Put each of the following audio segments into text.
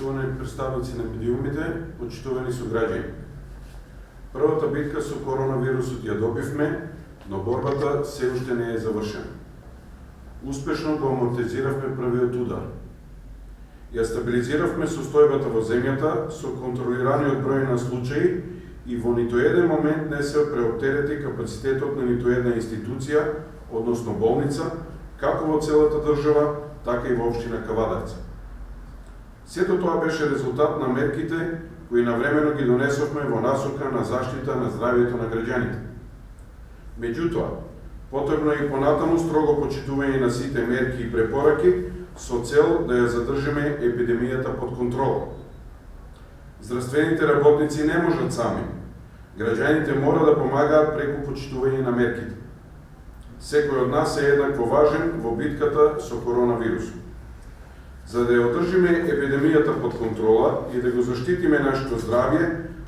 почитувани представници на медиумите, почитувани сограѓани. Првата битка со коронавирусот ја добивме, но борбата се уште не е завршена. Успешно го амортизиравме првиот удар. Ја стабилизиравме состојбата во земјата со контролираниот број на случаи и во ниту еден момент не се преоптерети капацитетот на ниту една институција, односно болница, како во целата држава, така и во општина Кавадарца. Сето тоа беше резултат на мерките кои навремено ги донесовме во насока на заштита на здравјето на граѓаните. Меѓутоа, потребно е и понатаму строго почитување на сите мерки и препораки со цел да ја задржиме епидемијата под контрола. Здравствените работници не можат сами. Граѓаните мора да помагаат преку почитување на мерките. Секој од нас е еднакво важен во битката со коронавирусот. За да ја одржиме епидемијата под контрола и да го заштитиме нашето здравје,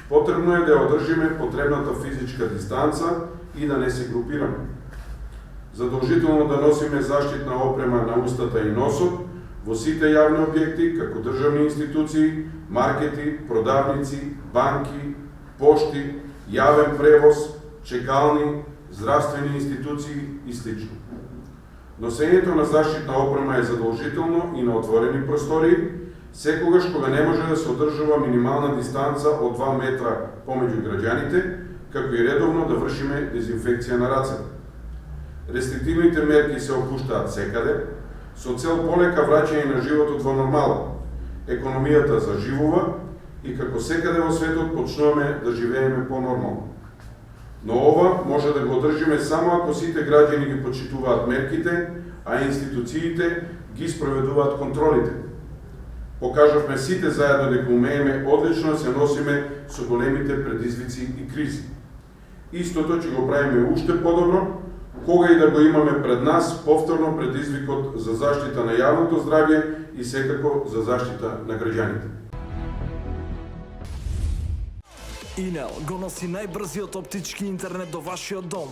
потребно е да ја одржиме потребната физичка дистанца и да не се групираме. Задолжително да носиме заштитна опрема на устата и носот во сите јавни објекти, како државни институции, маркети, продавници, банки, пошти, јавен превоз, чекални, здравствени институции и сл. Носењето на заштитна опрема е задолжително и на отворени простории, секогаш кога не може да се одржува минимална дистанца од 2 метра помеѓу граѓаните, како и редовно да вршиме дезинфекција на рацете. Рестриктивните мерки се опуштаат секаде, со цел полека враќање на животот во нормала. Економијата заживува и како секаде во светот почнуваме да живееме по-нормално. Но ова може да го одржиме само ако сите граѓани ги почитуваат мерките, а институциите ги спроведуваат контролите. Покажавме сите заедно дека умееме одлично да се носиме со големите предизвици и кризи. Истото ќе го правиме уште подобро, кога и да го имаме пред нас повторно предизвикот за заштита на јавното здравје и секако за заштита на граѓаните. Инел го носи најбрзиот оптички интернет до вашиот дом.